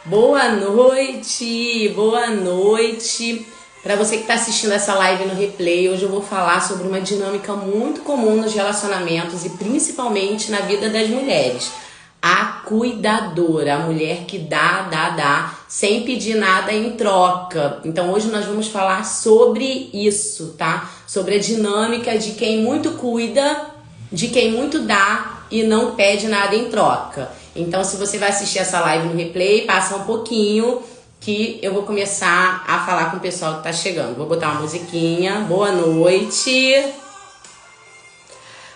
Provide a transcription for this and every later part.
Boa noite, boa noite. Para você que está assistindo essa live no replay, hoje eu vou falar sobre uma dinâmica muito comum nos relacionamentos e principalmente na vida das mulheres. A cuidadora, a mulher que dá, sem pedir nada em troca. Então hoje nós vamos falar sobre isso, tá? Sobre a dinâmica de quem muito cuida, de quem muito dá e não pede nada em troca. Então se você vai assistir essa live no replay, passa um pouquinho que eu vou começar a falar com o pessoal que tá chegando. Vou botar uma musiquinha. Boa noite.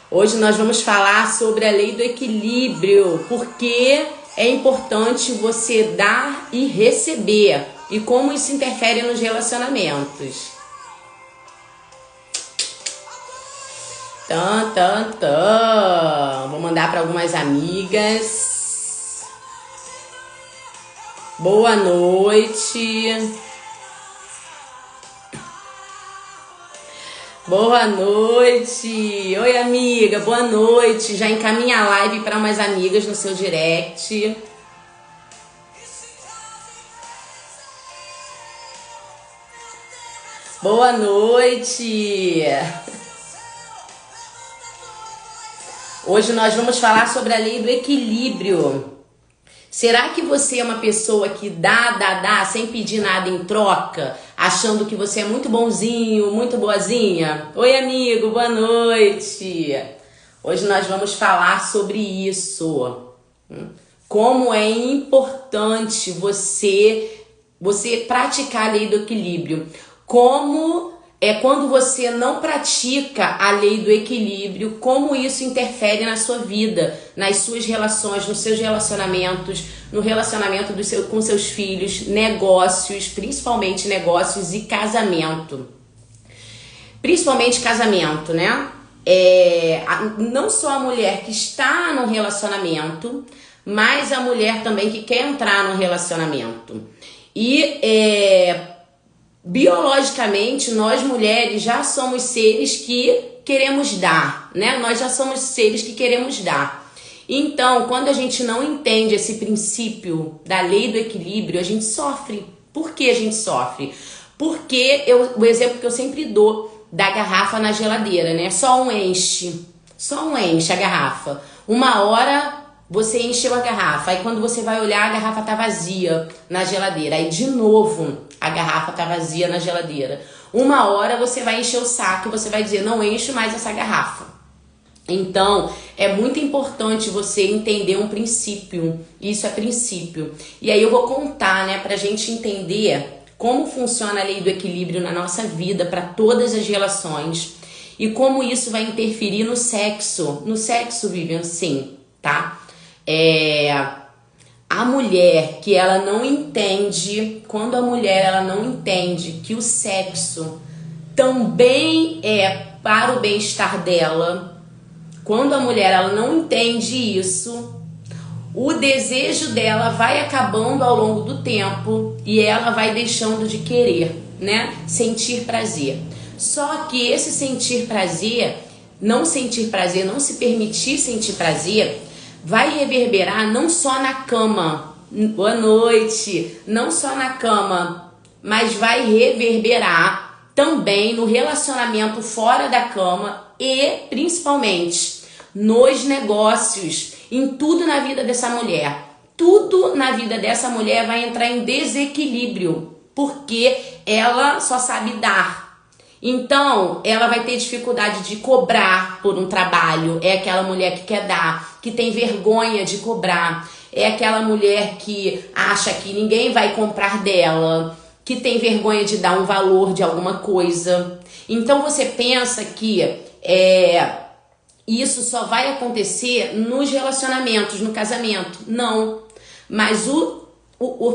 Hoje nós vamos falar sobre a lei do equilíbrio, porque é importante você dar e receber e como isso interfere nos relacionamentos. Vou mandar para algumas amigas. Boa noite. Boa noite. Oi, amiga. Boa noite. Já encaminha a live para umas amigas no seu direct. Boa noite. Hoje nós vamos falar sobre a lei do equilíbrio. Será que você é uma pessoa que dá, sem pedir nada em troca, achando que você é muito bonzinho, muito boazinha? Oi, amigo, boa noite. Hoje nós vamos falar sobre isso. Como é importante você praticar a lei do equilíbrio. Como é quando você não pratica a lei do equilíbrio, como isso interfere na sua vida, nas suas relações, nos seus relacionamentos, no relacionamento com seus filhos, negócios, principalmente negócios e casamento. Principalmente casamento, né? Não só a mulher que está no relacionamento, mas a mulher também que quer entrar no relacionamento. Biologicamente, nós mulheres já somos seres que queremos dar, né? Nós já somos seres que queremos dar. Então, quando a gente não entende esse princípio da lei do equilíbrio, a gente sofre. Por que a gente sofre? Porque o exemplo que eu sempre dou da garrafa na geladeira, né? Só um enche a garrafa. Uma hora você encheu a garrafa, aí quando você vai olhar, a garrafa tá vazia na geladeira. Aí de novo a garrafa tá vazia na geladeira. Uma hora você vai encher o saco e você vai dizer, não encho mais essa garrafa. Então, é muito importante você entender um princípio. Isso é princípio. E aí eu vou contar, né, pra gente entender como funciona a lei do equilíbrio na nossa vida, para todas as relações. E como isso vai interferir no sexo. No sexo, Vivian, sim, tá? A mulher que ela não entende, quando a mulher ela não entende que o sexo também é para o bem-estar dela, quando a mulher ela não entende isso, o desejo dela vai acabando ao longo do tempo e ela vai deixando de querer, né? Sentir prazer. Só que esse sentir prazer, não se permitir sentir prazer, vai reverberar não só na cama, boa noite, não só na cama, mas vai reverberar também no relacionamento fora da cama e principalmente nos negócios, em tudo na vida dessa mulher. Tudo na vida dessa mulher vai entrar em desequilíbrio, porque ela só sabe dar. Então, ela vai ter dificuldade de cobrar por um trabalho. É aquela mulher que quer dar, que tem vergonha de cobrar. É aquela mulher que acha que ninguém vai comprar dela, que tem vergonha de dar um valor de alguma coisa. Então, você pensa que isso só vai acontecer nos relacionamentos, no casamento. Não, mas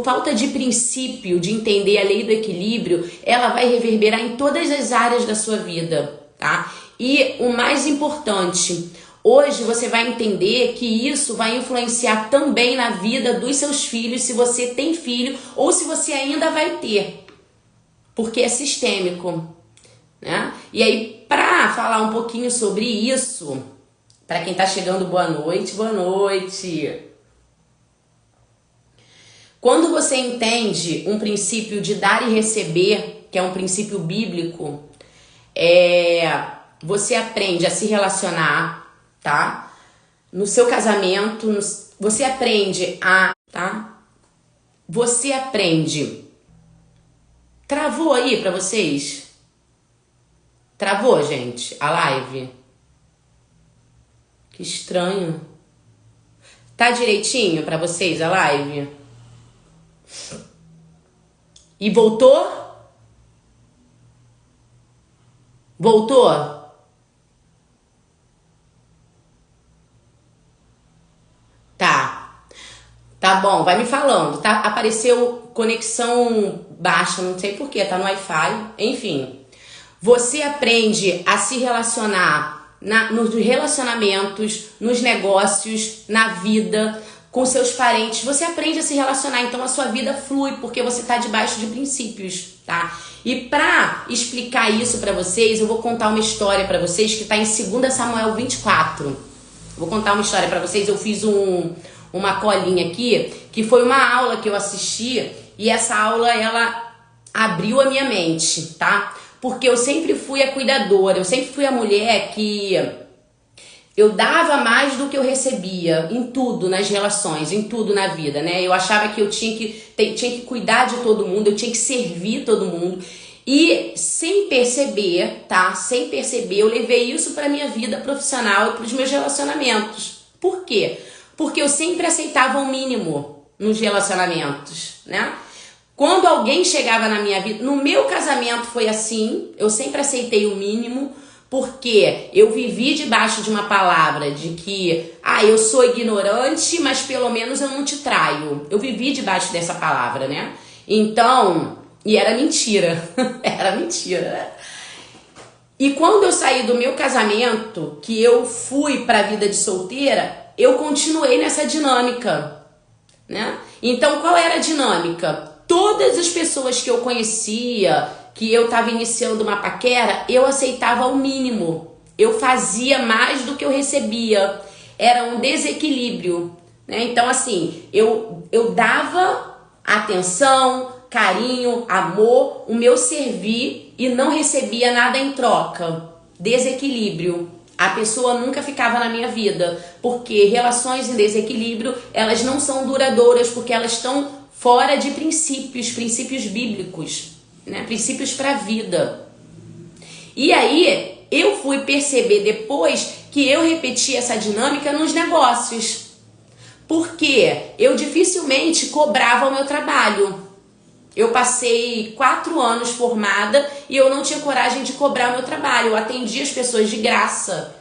falta de princípio, de entender a lei do equilíbrio, ela vai reverberar em todas as áreas da sua vida, tá? E o mais importante, hoje você vai entender que isso vai influenciar também na vida dos seus filhos, se você tem filho ou se você ainda vai ter, porque é sistêmico, né? E aí, para falar um pouquinho sobre isso, para quem tá chegando, boa noite, boa noite. Quando você entende um princípio de dar e receber, que é um princípio bíblico, você aprende a se relacionar, tá? No seu casamento, você aprende tá? Você aprende. Travou aí pra vocês? Travou, gente, a live? Que estranho. Tá direitinho pra vocês a live? E voltou? Voltou? Tá bom, vai me falando. Tá, apareceu conexão baixa, não sei porquê, tá no Wi-Fi. Enfim, você aprende a se relacionar nos relacionamentos, nos negócios, na vida, com seus parentes. Você aprende a se relacionar, então a sua vida flui, porque você tá debaixo de princípios, tá? E pra explicar isso pra vocês, eu vou contar uma história pra vocês que tá em 2 Samuel 24. Vou contar uma história pra vocês, eu fiz uma colinha aqui, que foi uma aula que eu assisti, e essa aula, ela abriu a minha mente, tá? Porque eu sempre fui a cuidadora, eu sempre fui a mulher que eu dava mais do que eu recebia, em tudo, nas relações, em tudo na vida, né? Eu achava que eu tinha que cuidar de todo mundo, eu tinha que servir todo mundo, e sem perceber, tá? Sem perceber, eu levei isso pra minha vida profissional e pros meus relacionamentos. Por quê? Porque eu sempre aceitava o mínimo nos relacionamentos, né? Quando alguém chegava na minha vida, no meu casamento foi assim, eu sempre aceitei o mínimo, porque eu vivi debaixo de uma palavra de que, eu sou ignorante, mas pelo menos eu não te traio. Eu vivi debaixo dessa palavra, né? Então, e era mentira, era mentira. E quando eu saí do meu casamento, que eu fui pra vida de solteira, eu continuei nessa dinâmica, né? Então, qual era a dinâmica? Todas as pessoas que eu conhecia, que eu estava iniciando uma paquera, eu aceitava o mínimo. Eu fazia mais do que eu recebia. Era um desequilíbrio, né? Então, assim, eu dava atenção, carinho, amor, o meu servir e não recebia nada em troca. Desequilíbrio. A pessoa nunca ficava na minha vida, porque relações em desequilíbrio, elas não são duradouras, porque elas estão fora de princípios bíblicos, né? Princípios para a vida. E aí, eu fui perceber depois que eu repeti essa dinâmica nos negócios, porque eu dificilmente cobrava o meu trabalho. Eu passei 4 anos formada e eu não tinha coragem de cobrar o meu trabalho. Eu atendia as pessoas de graça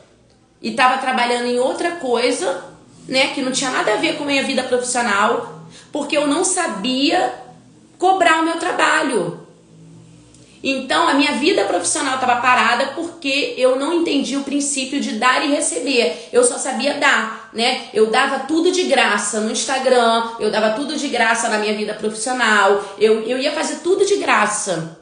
e estava trabalhando em outra coisa, né, que não tinha nada a ver com a minha vida profissional, porque eu não sabia cobrar o meu trabalho. Então, a minha vida profissional estava parada porque eu não entendi o princípio de dar e receber. Eu só sabia dar, né? Eu dava tudo de graça no Instagram, eu dava tudo de graça na minha vida profissional, eu ia fazer tudo de graça.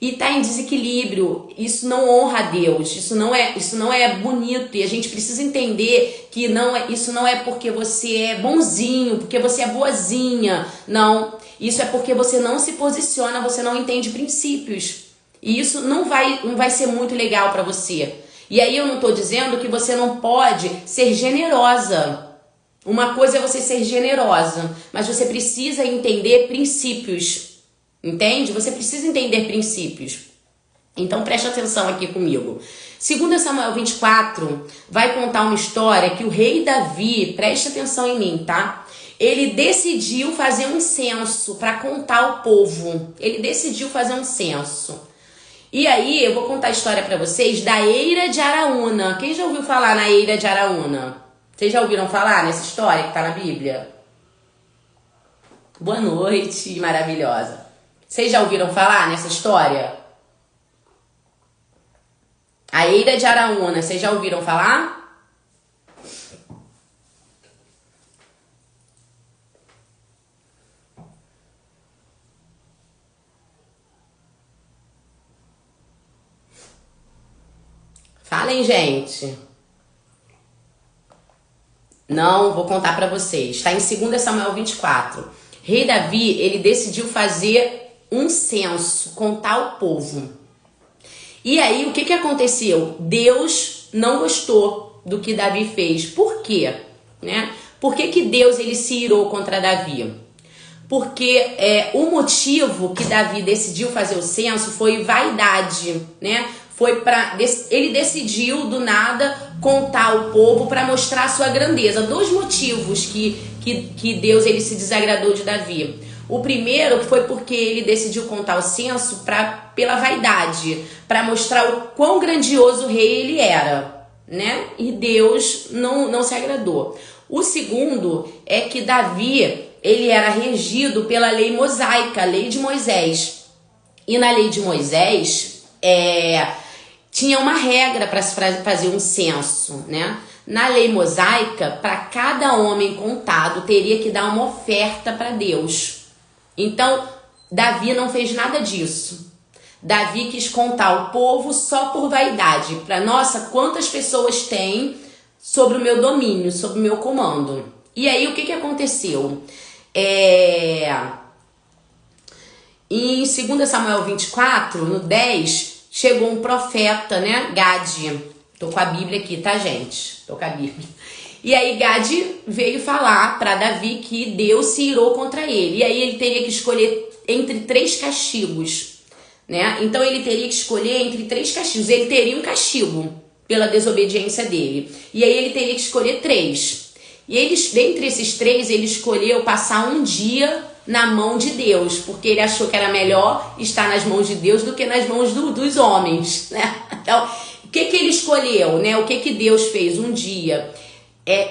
E tá em desequilíbrio, isso não honra a Deus, isso não é bonito, e a gente precisa entender que isso não é porque você é bonzinho, porque você é boazinha, não. Isso é porque você não se posiciona, você não entende princípios. E isso não vai ser muito legal pra você. E aí eu não tô dizendo que você não pode ser generosa. Uma coisa é você ser generosa, mas você precisa entender princípios. Entende? Você precisa entender princípios. Então preste atenção aqui comigo. 2 Samuel 24 vai contar uma história que o rei Davi, preste atenção em mim, tá? Ele decidiu fazer um censo para contar o povo. Ele decidiu fazer um censo. E aí eu vou contar a história para vocês da Eira de Araúna. Quem já ouviu falar na Eira de Araúna? Vocês já ouviram falar nessa história que tá na Bíblia? Boa noite, maravilhosa. Vocês já ouviram falar nessa história? A Eira de Araúna, vocês já ouviram falar? Falem, gente. Não, vou contar pra vocês. Está em 2 Samuel 24. Rei Davi, ele decidiu fazer um censo, contar o povo. E aí, o que aconteceu? Deus não gostou do que Davi fez. Por quê? Né? Por que Deus ele se irou contra Davi? Porque o motivo que Davi decidiu fazer o censo foi vaidade, né? Ele decidiu do nada contar o povo para mostrar a sua grandeza. Dois motivos que Deus ele se desagradou de Davi. O primeiro foi porque ele decidiu contar o censo pela vaidade, para mostrar o quão grandioso rei ele era, né? E Deus não se agradou. O segundo é que Davi ele era regido pela lei mosaica, a lei de Moisés. E na lei de Moisés tinha uma regra para se fazer um censo, né? Na lei mosaica, para cada homem contado, teria que dar uma oferta para Deus. Então, Davi não fez nada disso. Davi quis contar o povo só por vaidade. Para, nossa, quantas pessoas tem sobre o meu domínio, sobre o meu comando. E aí, o que aconteceu? Em 2 Samuel 24, no 10, chegou um profeta, né? Gade. Tô com a Bíblia aqui, tá, gente? Tô com a Bíblia. E aí Gade veio falar para Davi que Deus se irou contra ele. E aí ele teria que escolher entre 3 castigos, né? Então ele teria que escolher entre 3 castigos. Ele teria um castigo pela desobediência dele. E aí ele teria que escolher 3. E dentre esses 3, ele escolheu passar um dia na mão de Deus, porque ele achou que era melhor estar nas mãos de Deus do que nas mãos dos homens, né? Então, o que ele escolheu, né? O que Deus fez? Um dia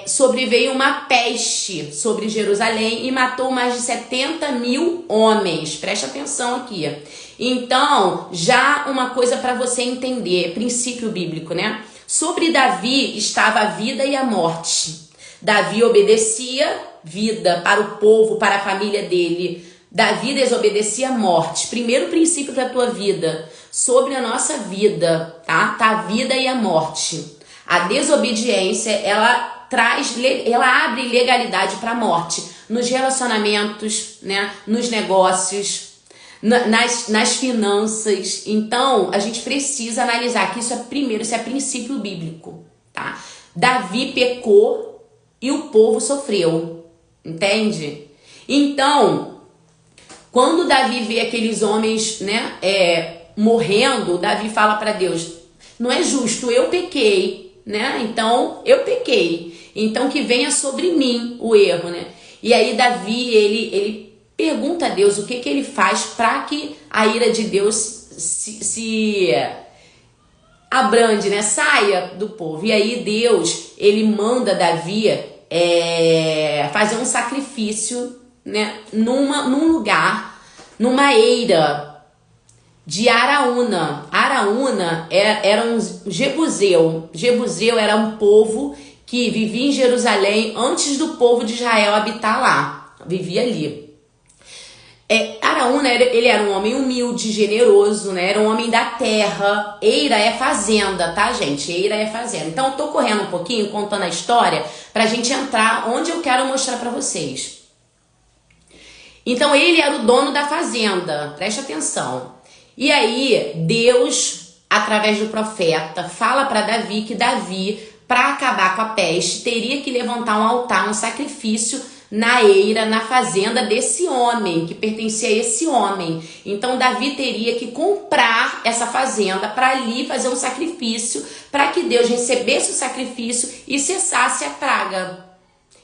sobreveio uma peste sobre Jerusalém e matou mais de 70 mil homens. Preste atenção aqui. Então, já uma coisa para você entender, princípio bíblico, né? Sobre Davi estava a vida e a morte. Davi obedecia vida para o povo, para a família dele. Davi desobedecia a morte. Primeiro princípio para a tua vida, sobre a nossa vida, tá? Tá a vida e a morte. A desobediência, ela abre legalidade para a morte nos relacionamentos, né? Nos negócios, nas finanças. Então, a gente precisa analisar que isso é princípio bíblico, tá? Davi pecou e o povo sofreu, entende? Então, quando Davi vê aqueles homens, né, morrendo, Davi fala para Deus, não é justo, eu pequei, né? Então, eu pequei. Então, que venha sobre mim o erro, né? E aí Davi, ele pergunta a Deus o que ele faz para que a ira de Deus se abrande, né? Saia do povo. E aí Deus, ele manda Davi fazer um sacrifício, né? Num lugar, numa eira de Araúna. Araúna era um jebuseu. Jebuseu era um povo que vivia em Jerusalém antes do povo de Israel habitar lá. Vivia ali. Araúna, ele era um homem humilde, generoso, né? Era um homem da terra. Eira é fazenda, tá, gente? Eira é fazenda. Então, eu tô correndo um pouquinho, contando a história, pra gente entrar onde eu quero mostrar pra vocês. Então, ele era o dono da fazenda. Preste atenção. E aí, Deus, através do profeta, fala pra Davi que Davi, para acabar com a peste, teria que levantar um altar, um sacrifício na eira, na fazenda desse homem, que pertencia a esse homem. Então Davi teria que comprar essa fazenda para ali fazer um sacrifício, para que Deus recebesse o sacrifício e cessasse a praga.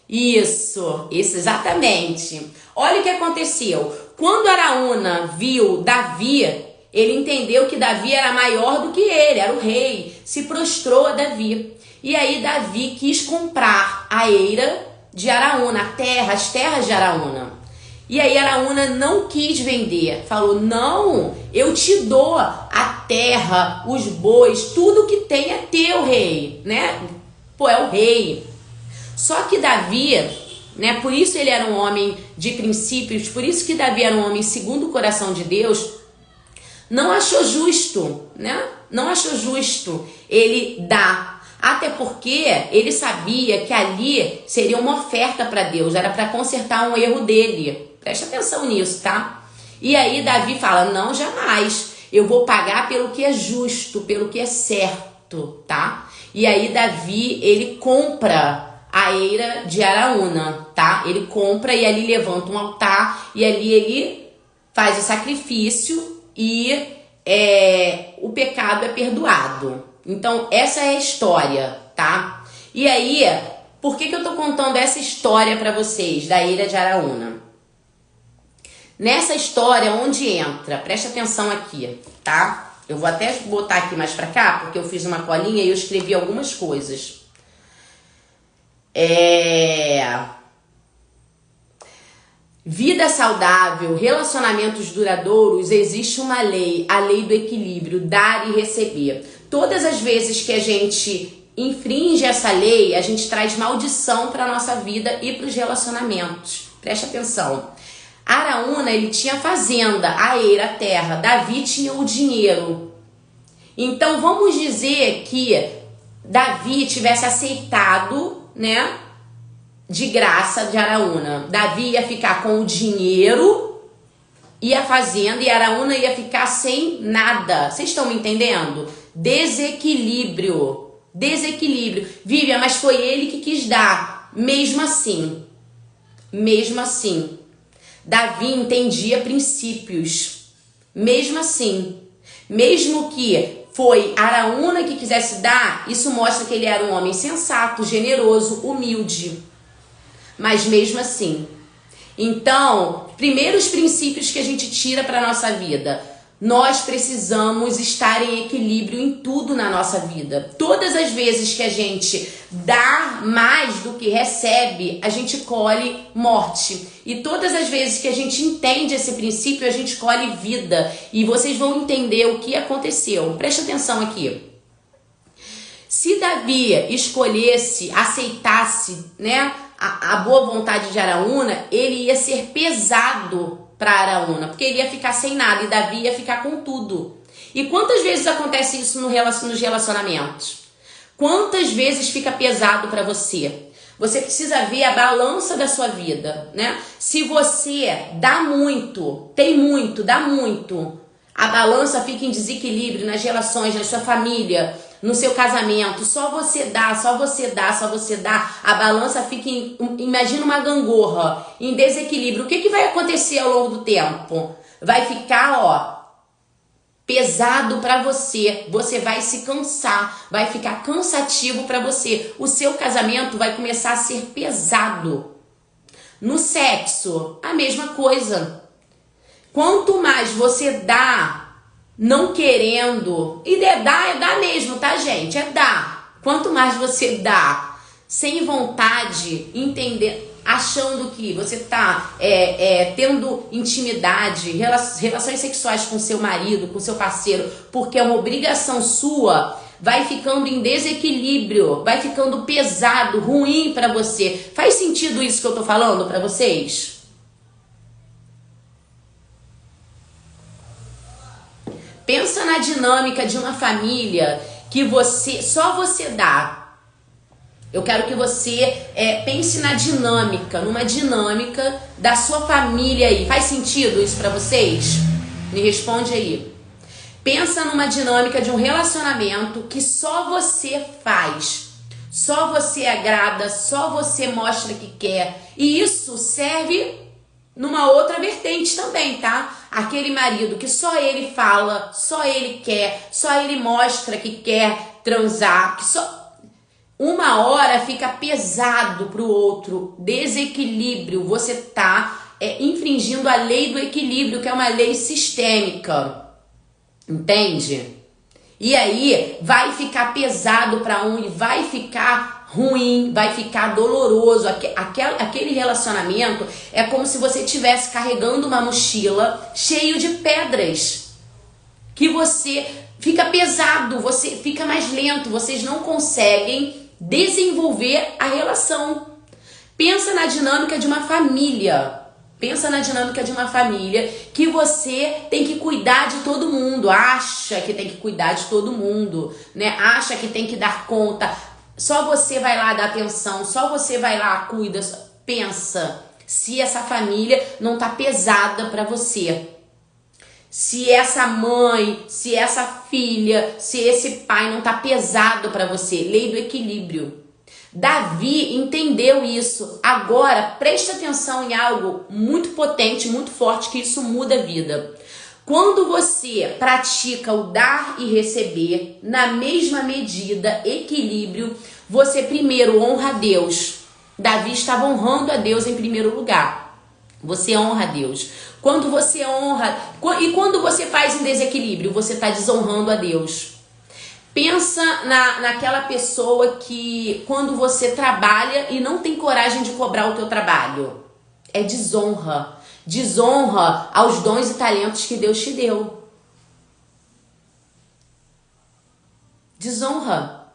Isso, exatamente. Olha o que aconteceu. Quando Araúna viu Davi, ele entendeu que Davi era maior do que ele, era o rei, se prostrou a Davi. E aí Davi quis comprar a eira de Araúna, as terras de Araúna. E aí Araúna não quis vender. Falou, não, eu te dou a terra, os bois, tudo que tem é teu, rei, né? Pô, é o rei. Só que Davi, né? Por isso ele era um homem de princípios, por isso que Davi era um homem segundo o coração de Deus, não achou justo, né? Não achou justo ele dar Até porque ele sabia que ali seria uma oferta para Deus, era para consertar um erro dele. Presta atenção nisso, tá? E aí Davi fala, não, jamais. Eu vou pagar pelo que é justo, pelo que é certo, tá? E aí Davi, ele compra a eira de Araúna, tá? Ele compra e ali levanta um altar e ali ele faz o sacrifício e o pecado é perdoado. Então, essa é a história, tá? E aí, por que eu tô contando essa história pra vocês, da eira de Araúna? Nessa história, onde entra, presta atenção aqui, tá? Eu vou até botar aqui mais pra cá, porque eu fiz uma colinha e eu escrevi algumas coisas. Vida saudável, relacionamentos duradouros, existe uma lei, a lei do equilíbrio, dar e receber. Todas as vezes que a gente infringe essa lei, a gente traz maldição para a nossa vida e para os relacionamentos. Presta atenção. Araúna, ele tinha a fazenda, a eira, a terra. Davi tinha o dinheiro. Então, vamos dizer que Davi tivesse aceitado, né, de graça de Araúna. Davi ia ficar com o dinheiro e a fazenda e Araúna ia ficar sem nada. Vocês estão me entendendo? Desequilíbrio. Desequilíbrio. Vivian, mas foi ele que quis dar. Mesmo assim. Mesmo assim. Davi entendia princípios. Mesmo assim. Mesmo que foi Araúna que quisesse dar, isso mostra que ele era um homem sensato, generoso, humilde. Mas mesmo assim. Então, primeiros princípios que a gente tira para a nossa vida. Nós precisamos estar em equilíbrio em tudo na nossa vida. Todas as vezes que a gente dá mais do que recebe, a gente colhe morte. E todas as vezes que a gente entende esse princípio, a gente colhe vida. E vocês vão entender o que aconteceu. Presta atenção aqui. Se Davi escolhesse, aceitasse, né, a boa vontade de Araúna, ele ia ser pesado para Araúna, porque ele ia ficar sem nada e Davi ia ficar com tudo. E quantas vezes acontece isso nos relacionamentos? Quantas vezes fica pesado para você? Você precisa ver a balança da sua vida, né? Se você dá muito, tem muito, dá muito, a balança fica em desequilíbrio nas relações, na sua família, no seu casamento, só você dá, só você dá, só você dá, a balança fica imagina uma gangorra, em desequilíbrio. O que vai acontecer ao longo do tempo? Vai ficar, pesado para você, você vai se cansar, vai ficar cansativo para você, o seu casamento vai começar a ser pesado. No sexo, a mesma coisa. Quanto mais você dá, não querendo, e é dar mesmo, tá, gente? É dar. Quanto mais você dá, sem vontade, entender, achando que você tá tendo intimidade, relações sexuais com seu marido, com seu parceiro, porque é uma obrigação sua, vai ficando em desequilíbrio, vai ficando pesado, ruim pra você. Faz sentido isso que eu tô falando pra vocês? Pensa na dinâmica de uma família que só você dá. Eu quero que você pense na dinâmica, numa dinâmica da sua família aí. Faz sentido isso pra vocês? Me responde aí. Pensa numa dinâmica de um relacionamento que só você faz. Só você agrada, só você mostra que quer. E isso serve numa outra vertente também, tá? Aquele marido que só ele fala, só ele quer, só ele mostra que quer transar, que só uma hora fica pesado pro outro, desequilíbrio, você tá infringindo a lei do equilíbrio, que é uma lei sistêmica, entende? E aí vai ficar pesado para um e vai ficar ruim, vai ficar doloroso. Aquele relacionamento é como se você estivesse carregando uma mochila cheio de pedras, que você fica pesado, você fica mais lento, vocês não conseguem desenvolver a relação. Pensa na dinâmica de uma família. Pensa na dinâmica de uma família que você tem que cuidar de todo mundo, acha que tem que cuidar de todo mundo, né? Acha que tem que dar conta. Só você vai lá dar atenção, só você vai lá, cuida. Pensa se essa família não tá pesada para você. Se essa mãe, se essa filha, se esse pai não tá pesado para você. Lei do equilíbrio. Davi entendeu isso. Agora, preste atenção em algo muito potente, muito forte, que isso muda a vida. Quando você pratica o dar e receber na mesma medida, equilíbrio, você primeiro honra a Deus. Davi estava honrando a Deus em primeiro lugar. Você honra a Deus. Quando você honra, e quando você faz em desequilíbrio, você está desonrando a Deus. Pensa naquela pessoa que quando você trabalha e não tem coragem de cobrar o teu trabalho. É desonra. Desonra aos dons e talentos que Deus te deu. Desonra.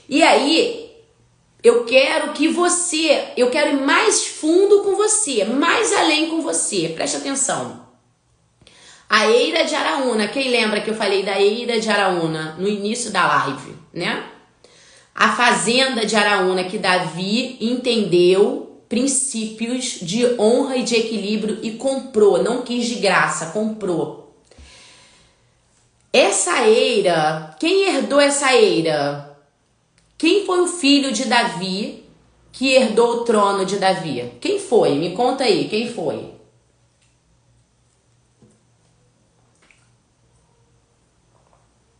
E aí, eu quero ir mais fundo com você, mais além com você. Preste atenção. A Eira de Araúna, quem lembra que eu falei da Eira de Araúna no início da live, né? A fazenda de Araúna que Davi entendeu princípios de honra e de equilíbrio e comprou, não quis de graça, comprou. Essa eira, quem herdou essa eira? Quem foi o filho de Davi que herdou o trono de Davi? Quem foi? Me conta aí, quem foi?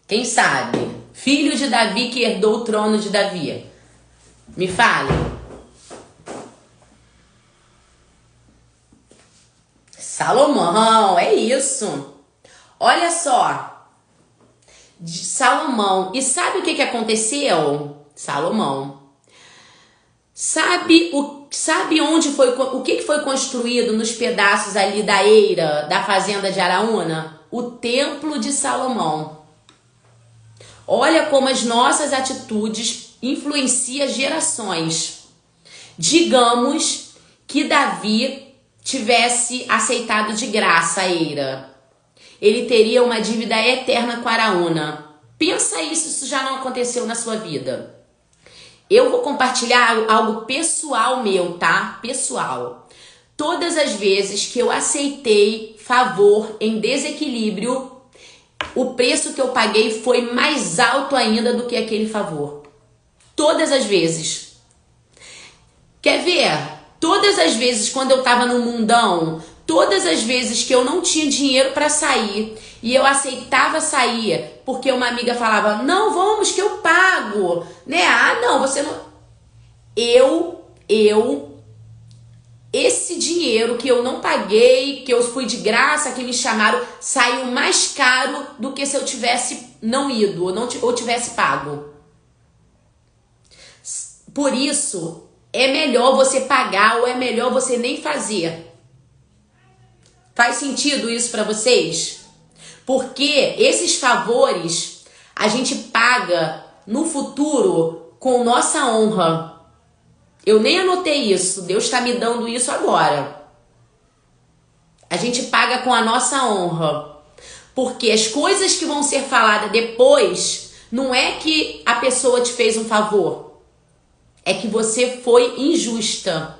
Quem sabe? Filho de Davi que herdou o trono de Davi. Me fale. Salomão, é isso. Olha só. Salomão. E sabe o que aconteceu? Salomão. Sabe onde foi, o que foi construído nos pedaços ali da eira, da fazenda de Araúna? O templo de Salomão. Olha como as nossas atitudes influenciam gerações. Digamos que Davi tivesse aceitado de graça a eira. Ele teria uma dívida eterna com Araúna. Pensa isso já não aconteceu na sua vida. Eu vou compartilhar algo pessoal meu, tá? Pessoal. Todas as vezes que eu aceitei favor em desequilíbrio, o preço que eu paguei foi mais alto ainda do que aquele favor. Todas as vezes. Quer ver? Todas as vezes quando eu tava no mundão, todas as vezes que eu não tinha dinheiro para sair e eu aceitava sair porque uma amiga falava, não, vamos que eu pago, né? Ah, não, você não... Esse dinheiro que eu não paguei, que eu fui de graça, que me chamaram, saiu mais caro do que se eu tivesse não ido ou tivesse pago. Por isso, é melhor você pagar ou é melhor você nem fazer. Faz sentido isso para vocês? Porque esses favores a gente paga no futuro com nossa honra. Eu nem anotei isso, Deus está me dando isso agora. A gente paga com a nossa honra. Porque as coisas que vão ser faladas depois, não é que a pessoa te fez um favor. É que você foi injusta.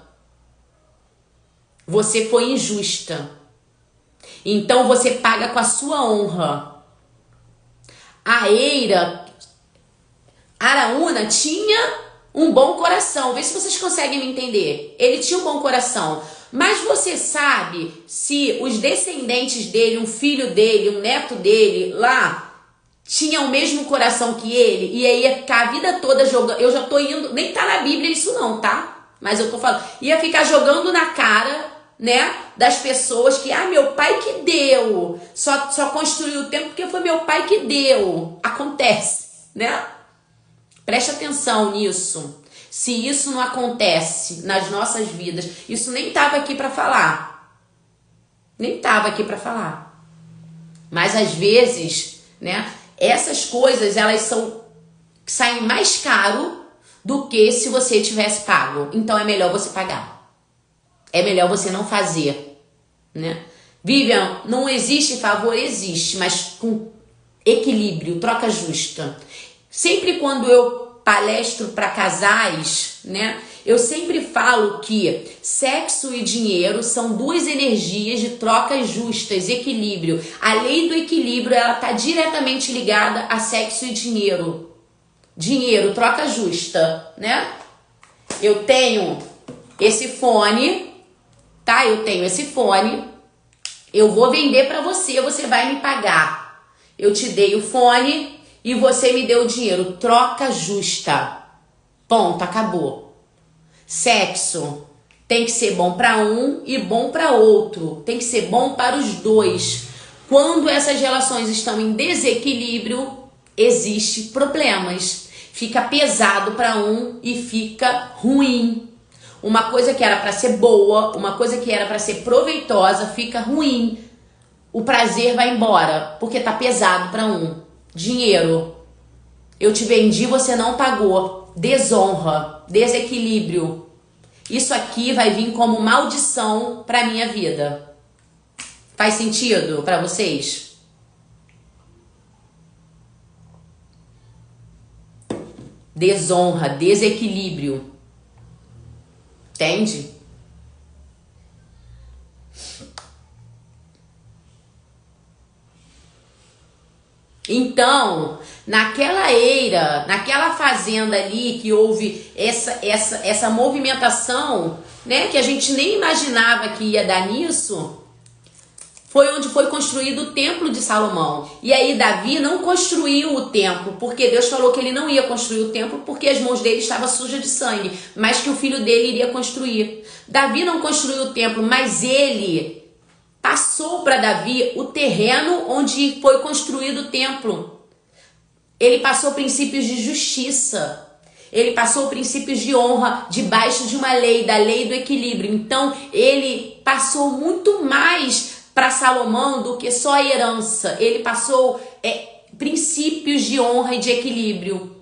Você foi injusta. Então você paga com a sua honra. A eira, Araúna tinha um bom coração. Vê se vocês conseguem me entender. Ele tinha um bom coração. Mas você sabe se os descendentes dele, um filho dele, um neto dele lá, tinham o mesmo coração que ele? E aí ia ficar a vida toda jogando. Eu já tô indo, nem tá na Bíblia isso não, tá? Mas eu tô falando. Ia ficar jogando na cara, né, das pessoas que, meu pai que deu. Só construiu o templo porque foi meu pai que deu. Acontece, né? Preste atenção nisso. Se isso não acontece nas nossas vidas, isso nem estava aqui para falar. Nem estava aqui para falar. Mas às vezes, né, essas coisas elas saem mais caro do que se você tivesse pago. Então é melhor você pagar. É melhor você não fazer, né? Vivian, não existe favor, existe, mas com equilíbrio, troca justa. Sempre quando eu palestro para casais, né? Eu sempre falo que sexo e dinheiro são duas energias de trocas justas, equilíbrio. A lei do equilíbrio, ela tá diretamente ligada a sexo e dinheiro. Dinheiro, troca justa, né? Eu tenho esse fone, tá? Eu tenho esse fone. Eu vou vender para você, você vai me pagar. Eu te dei o fone e você me deu o dinheiro. Troca justa. Ponto, acabou. Sexo tem que ser bom para um e bom para outro. Tem que ser bom para os dois. Quando essas relações estão em desequilíbrio, existe problemas. Fica pesado para um e fica ruim. Uma coisa que era para ser boa, uma coisa que era para ser proveitosa, fica ruim. O prazer vai embora, porque tá pesado para um. Dinheiro. Eu te vendi, você não pagou. Desonra, desequilíbrio. Isso aqui vai vir como maldição para minha vida. Faz sentido para vocês? Desonra, desequilíbrio. Entende? Então, naquela eira, naquela fazenda ali que houve essa movimentação, né, que a gente nem imaginava que ia dar nisso, foi onde foi construído o templo de Salomão. E aí Davi não construiu o templo, porque Deus falou que ele não ia construir o templo porque as mãos dele estavam sujas de sangue, mas que o filho dele iria construir. Davi não construiu o templo, mas ele passou para Davi o terreno onde foi construído o templo. Ele passou princípios de justiça. Ele passou princípios de honra debaixo de uma lei, da lei do equilíbrio. Então, ele passou muito mais para Salomão do que só a herança. Ele passou princípios de honra e de equilíbrio.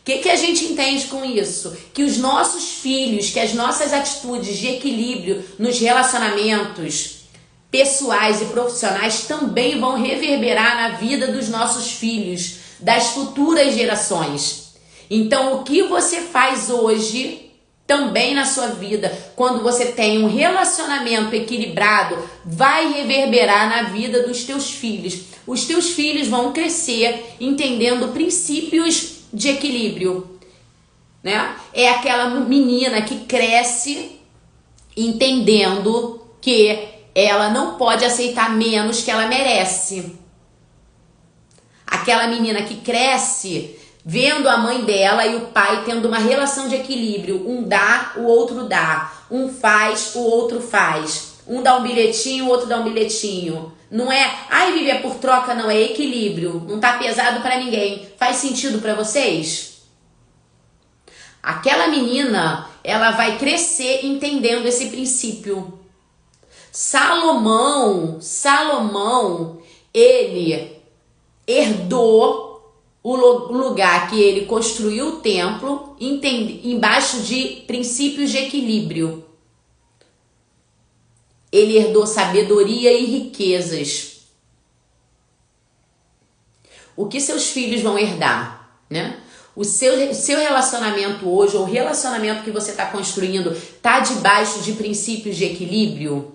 O que a gente entende com isso? Que os nossos filhos, que as nossas atitudes de equilíbrio nos relacionamentos pessoais e profissionais também vão reverberar na vida dos nossos filhos, das futuras gerações. Então, o que você faz hoje, também na sua vida, quando você tem um relacionamento equilibrado, vai reverberar na vida dos teus filhos. Os teus filhos vão crescer entendendo princípios de equilíbrio, né? É aquela menina que cresce entendendo que ela não pode aceitar menos que ela merece. Aquela menina que cresce vendo a mãe dela e o pai tendo uma relação de equilíbrio. Um dá, o outro dá. Um faz, o outro faz. Um dá um bilhetinho, o outro dá um bilhetinho. Não é, ai, Vivi, é por troca, não, é equilíbrio. Não tá pesado pra ninguém. Faz sentido pra vocês? Aquela menina, ela vai crescer entendendo esse princípio. Salomão, ele herdou o lugar que ele construiu o templo embaixo de princípios de equilíbrio. Ele herdou sabedoria e riquezas. O que seus filhos vão herdar, né? O seu relacionamento hoje, ou o relacionamento que você está construindo, está debaixo de princípios de equilíbrio?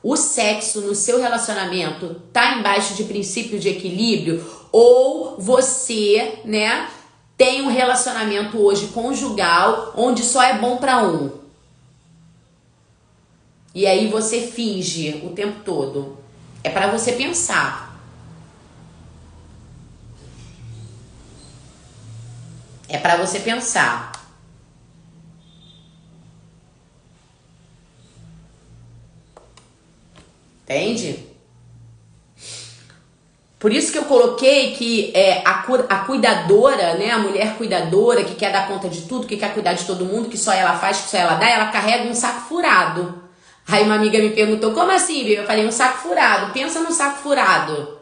O sexo no seu relacionamento tá embaixo de princípio de equilíbrio? Ou você, né, tem um relacionamento hoje conjugal onde só é bom para um? E aí você finge o tempo todo. É para você pensar. É para você pensar. Entende? Por isso que eu coloquei que a cuidadora, né, a mulher cuidadora que quer dar conta de tudo, que quer cuidar de todo mundo, que só ela faz, que só ela dá, ela carrega um saco furado. Aí uma amiga me perguntou, como assim, Bia? Eu falei, um saco furado. Pensa num saco furado.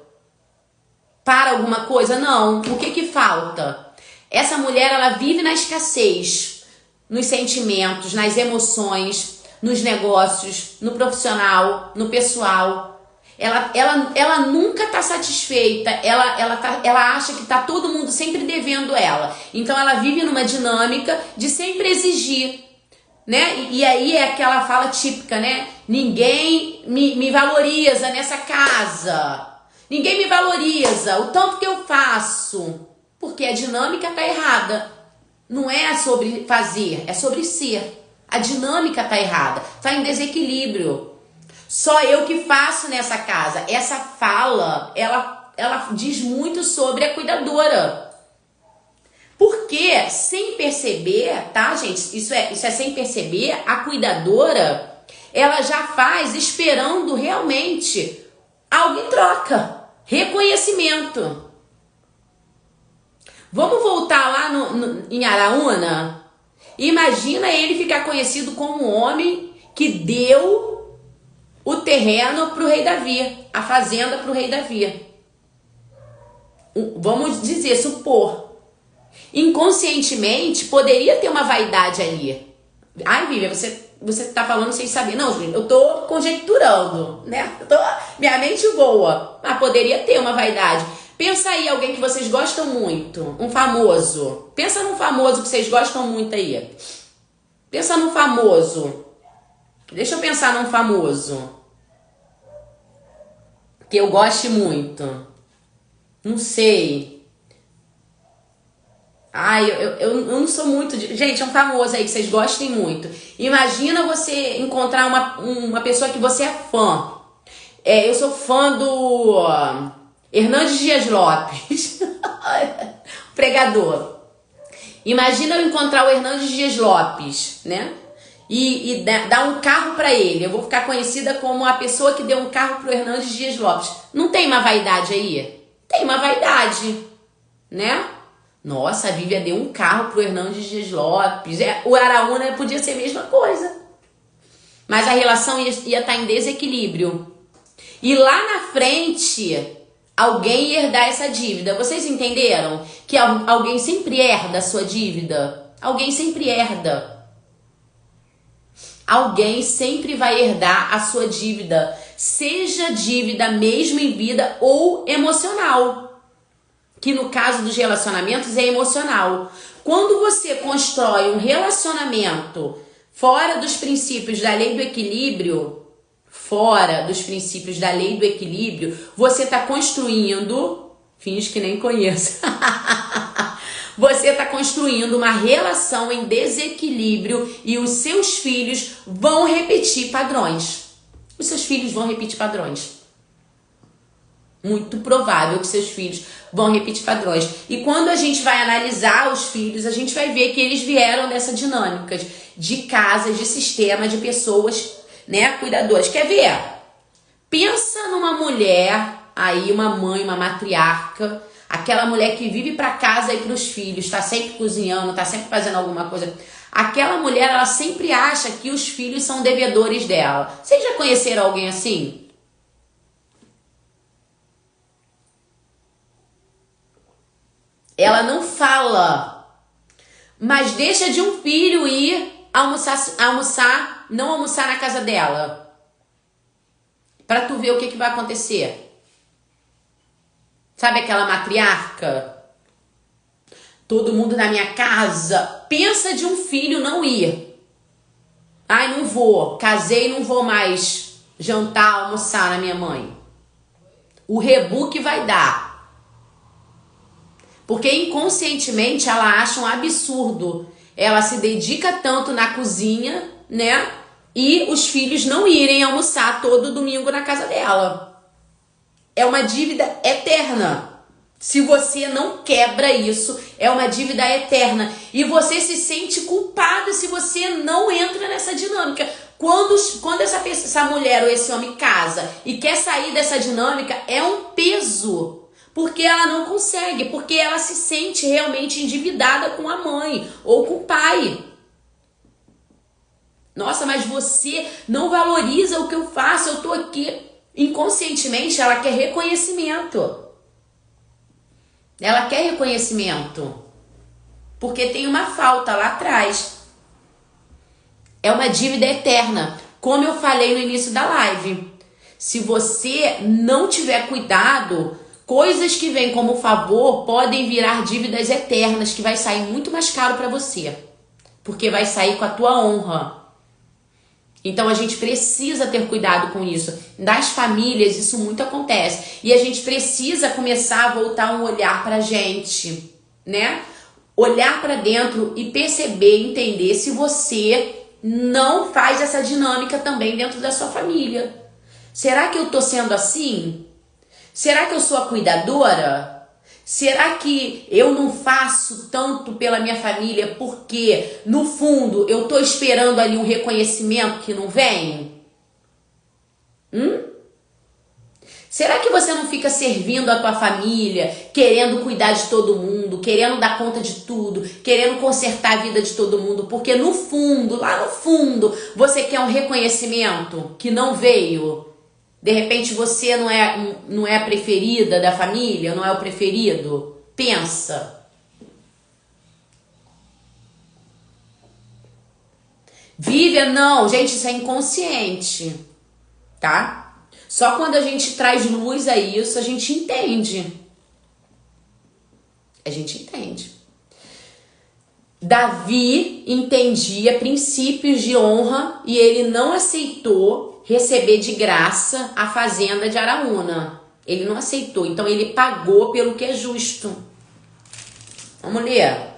Para alguma coisa? Não. O que falta? Essa mulher, ela vive na escassez, nos sentimentos, nas emoções, nos negócios, no profissional, no pessoal. Ela nunca tá satisfeita, ela acha que tá todo mundo sempre devendo ela. Então ela vive numa dinâmica de sempre exigir, né? E aí é aquela fala típica, né? Ninguém me valoriza nessa casa. Ninguém me valoriza o tanto que eu faço. Porque a dinâmica tá errada. Não é sobre fazer, é sobre ser. A dinâmica tá errada, tá em desequilíbrio. Só eu que faço nessa casa. Essa fala, ela diz muito sobre a cuidadora. Porque, sem perceber, tá, gente? Isso é sem perceber, a cuidadora, ela já faz esperando realmente algo em troca. Reconhecimento. Vamos voltar lá em Araúna? Imagina ele ficar conhecido como um homem que deu o terreno para o rei Davi, a fazenda para o rei Davi. Vamos dizer, supor. Inconscientemente, poderia ter uma vaidade ali. Ai, Vivian, você tá falando sem saber. Não, Julinha, eu tô conjecturando, né? Minha mente voa. Mas poderia ter uma vaidade. Pensa aí, alguém que vocês gostam muito. Um famoso. Pensa num famoso que vocês gostam muito aí. Pensa num famoso. Deixa eu pensar num famoso que eu goste muito. Não sei. Ai, eu não sou muito de... Gente, é um famoso aí que vocês gostem muito. Imagina você encontrar uma pessoa que você é fã. Eu sou fã do Hernandes Dias Lopes. Pregador. Imagina eu encontrar o Hernandes Dias Lopes, né? E dar um carro para ele. Eu vou ficar conhecida como a pessoa que deu um carro pro Hernandes Dias Lopes. Não tem uma vaidade aí? Tem uma vaidade, né? Nossa, a Vivian deu um carro pro Hernandes Dias Lopes. O Araúna podia ser a mesma coisa. Mas a relação ia estar em desequilíbrio. E lá na frente, alguém ia herdar essa dívida. Vocês entenderam? Que alguém sempre herda a sua dívida? Alguém sempre herda. Alguém sempre vai herdar a sua dívida, seja dívida mesmo em vida ou emocional, que no caso dos relacionamentos é emocional. Quando você constrói um relacionamento fora dos princípios da lei do equilíbrio, você está construindo, finge que nem conheço, você está construindo uma relação em desequilíbrio e os seus filhos vão repetir padrões. Os seus filhos vão repetir padrões. Muito provável que seus filhos vão repetir padrões. E quando a gente vai analisar os filhos, a gente vai ver que eles vieram dessa dinâmica de casas, de sistema, de pessoas, né, cuidadoras. Quer ver? Pensa numa mulher aí, uma mãe, uma matriarca, aquela mulher que vive para casa e para os filhos, tá sempre cozinhando, tá sempre fazendo alguma coisa. Aquela mulher, ela sempre acha que os filhos são devedores dela. Vocês já conheceram alguém assim? Ela não fala, mas deixa de um filho ir não almoçar na casa dela. Pra tu ver o que vai acontecer. Sabe aquela matriarca? Todo mundo na minha casa. Pensa de um filho não ir. Ai, não vou. Casei, não vou mais jantar, almoçar na minha mãe. O rebu que vai dar. Porque inconscientemente ela acha um absurdo. Ela se dedica tanto na cozinha, né? E os filhos não irem almoçar todo domingo na casa dela. É uma dívida eterna. Se você não quebra isso, é uma dívida eterna. E você se sente culpado se você não entra nessa dinâmica. Quando essa mulher ou esse homem casa e quer sair dessa dinâmica, é um peso. Porque ela não consegue, porque ela se sente realmente endividada com a mãe ou com o pai. Nossa, mas você não valoriza o que eu faço, eu tô aqui. Inconscientemente, ela quer reconhecimento. Ela quer reconhecimento. Porque tem uma falta lá atrás. É uma dívida eterna. Como eu falei no início da live. Se você não tiver cuidado, coisas que vêm como favor podem virar dívidas eternas, que vai sair muito mais caro para você, porque vai sair com a tua honra. Então a gente precisa ter cuidado com isso. Das famílias isso muito acontece, e a gente precisa começar a voltar um olhar pra gente, né? Olhar para dentro e perceber, entender se você não faz essa dinâmica também dentro da sua família. Será que eu tô sendo assim? Será que eu sou a cuidadora? Será que eu não faço tanto pela minha família porque, no fundo, eu tô esperando ali um reconhecimento que não vem? Será que você não fica servindo a tua família, querendo cuidar de todo mundo, querendo dar conta de tudo, querendo consertar a vida de todo mundo, porque no fundo, lá no fundo, você quer um reconhecimento que não veio? De repente você não é a preferida da família, não é o preferido? Pensa. Vive, não, gente, isso é inconsciente, tá? Só quando a gente traz luz a isso, a gente entende. A gente entende. Davi entendia princípios de honra e ele não aceitou receber de graça a fazenda de Araúna. Ele não aceitou, então ele pagou pelo que é justo. Vamos ler.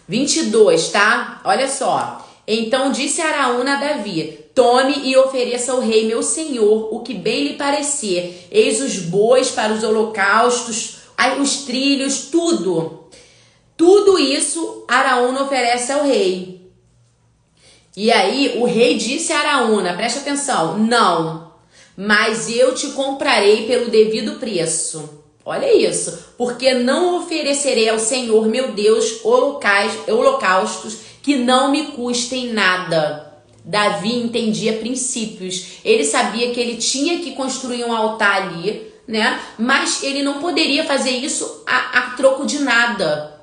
(22), tá? Olha só. Então disse Araúna a Davi: tome e ofereça ao rei meu senhor o que bem lhe parecer. Eis os bois para os holocaustos, os trilhos, tudo. Tudo isso Araúna oferece ao rei. E aí o rei disse a Araúna, preste atenção: não, mas eu te comprarei pelo devido preço. Olha isso, porque não oferecerei ao Senhor meu Deus holocaustos que não me custem nada. Davi entendia princípios. Ele sabia que ele tinha que construir um altar ali, né? Mas ele não poderia fazer isso a troco de nada.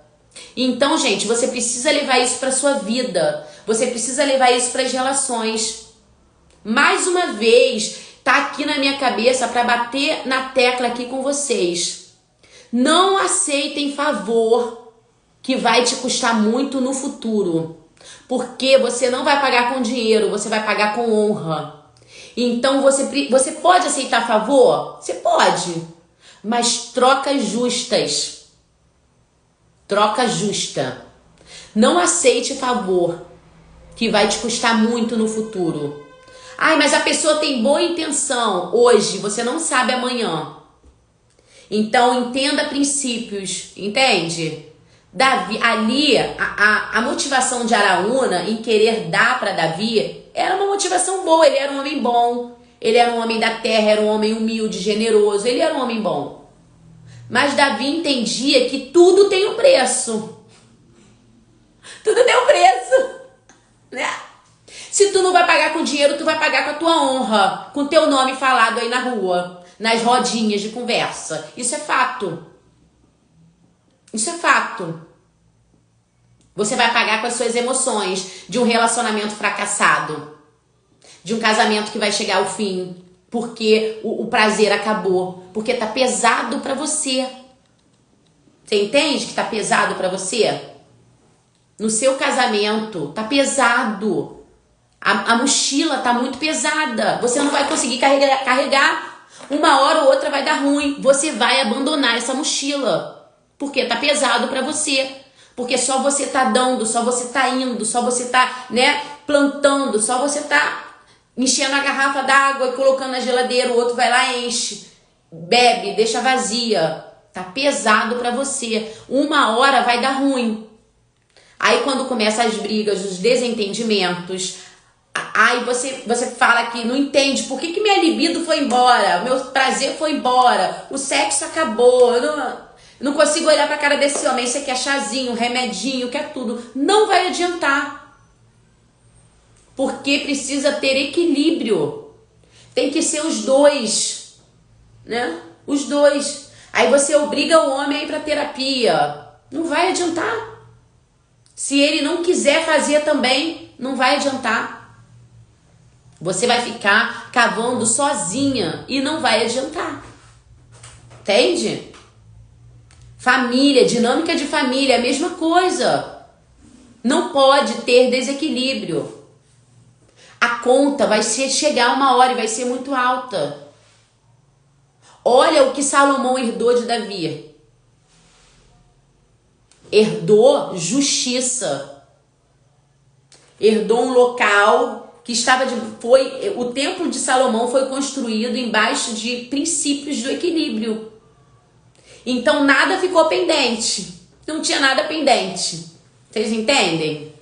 Então, gente, você precisa levar isso para sua vida. Você precisa levar isso para as relações. Mais uma vez, tá aqui na minha cabeça para bater na tecla aqui com vocês. Não aceitem favor que vai te custar muito no futuro. Porque você não vai pagar com dinheiro, você vai pagar com honra. Então você pode aceitar favor? Você pode. Mas trocas justas. Troca justa. Não aceite favor que vai te custar muito no futuro. Ai, mas a pessoa tem boa intenção hoje, você não sabe amanhã. Então entenda princípios, entende? Davi, ali, a motivação de Araúna em querer dar para Davi era uma motivação boa. Ele era um homem bom, ele era um homem da terra, era um homem humilde, generoso, ele era um homem bom. Mas Davi entendia que tudo tem um preço. Tudo tem um preço, né? Se tu não vai pagar com dinheiro, tu vai pagar com a tua honra, com teu nome falado aí na rua, nas rodinhas de conversa. Isso é fato. Isso é fato. Você vai pagar com as suas emoções de um relacionamento fracassado, de um casamento que vai chegar ao fim, porque o prazer acabou, porque tá pesado pra você. Você entende que tá pesado pra você? No seu casamento, tá pesado. A mochila tá muito pesada. Você não vai conseguir carregar. Uma hora ou outra vai dar ruim. Você vai abandonar essa mochila. Porque tá pesado pra você. Porque só você tá dando, só você tá indo, só você tá, né, plantando, só você tá enchendo a garrafa d'água e colocando na geladeira, o outro vai lá e enche. Bebe, deixa vazia. Tá pesado pra você. Uma hora vai dar ruim. Aí quando começam as brigas, os desentendimentos, aí você fala que não entende por que minha libido foi embora, meu prazer foi embora, o sexo acabou, eu não consigo olhar pra cara desse homem, você quer chazinho, remedinho, quer tudo. Não vai adiantar. Porque precisa ter equilíbrio. Tem que ser os dois, né? Os dois. Aí você obriga o homem a ir pra terapia. Não vai adiantar. Se ele não quiser fazer também, não vai adiantar. Você vai ficar cavando sozinha e não vai adiantar. Entende? Família, dinâmica de família, a mesma coisa. Não pode ter desequilíbrio. A conta vai chegar uma hora e vai ser muito alta. Olha o que Salomão herdou de Davi. Herdou justiça. Herdou um local que o templo de Salomão foi construído embaixo de princípios do equilíbrio. Então nada ficou pendente. Não tinha nada pendente. Vocês entendem?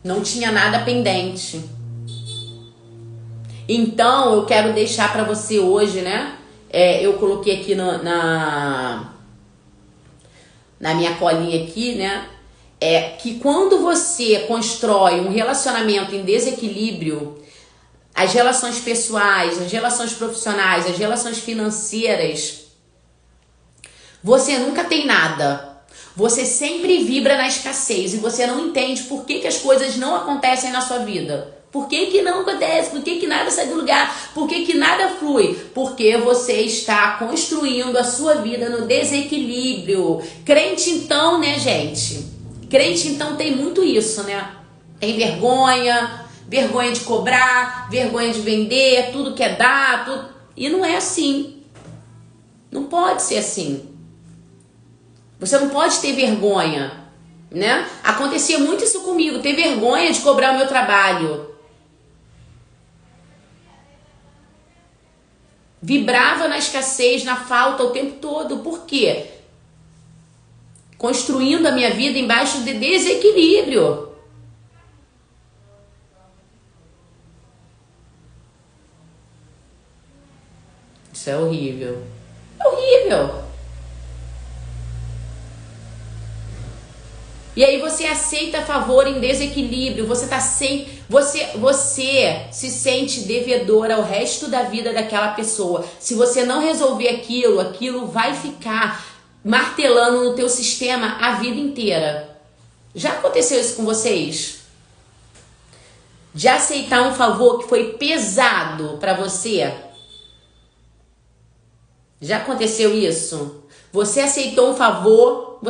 Não tinha nada pendente. Então eu quero deixar para você hoje, né? Eu coloquei aqui na minha colinha aqui, né? Que quando você constrói um relacionamento em desequilíbrio, as relações pessoais, as relações profissionais, as relações financeiras, você nunca tem nada. Você sempre vibra na escassez e você não entende por que as coisas não acontecem na sua vida. Por que não acontece? Por que nada sai do lugar? Por que nada flui? Porque você está construindo a sua vida no desequilíbrio. Crente então, né, gente? Crente então tem muito isso, né? Tem vergonha de cobrar, vergonha de vender, tudo quer dar, tudo. E não é assim. Não pode ser assim. Você não pode ter vergonha, né? Acontecia muito isso comigo, ter vergonha de cobrar o meu trabalho. Vibrava na escassez, na falta o tempo todo. Por quê? Construindo a minha vida embaixo de desequilíbrio. Isso é horrível. É horrível. E aí você aceita favor em desequilíbrio, você se sente devedor ao resto da vida daquela pessoa. Se você não resolver aquilo vai ficar martelando no teu sistema a vida inteira. Já aconteceu isso com vocês? De aceitar um favor que foi pesado para você? Já aconteceu isso? Você aceitou um favor,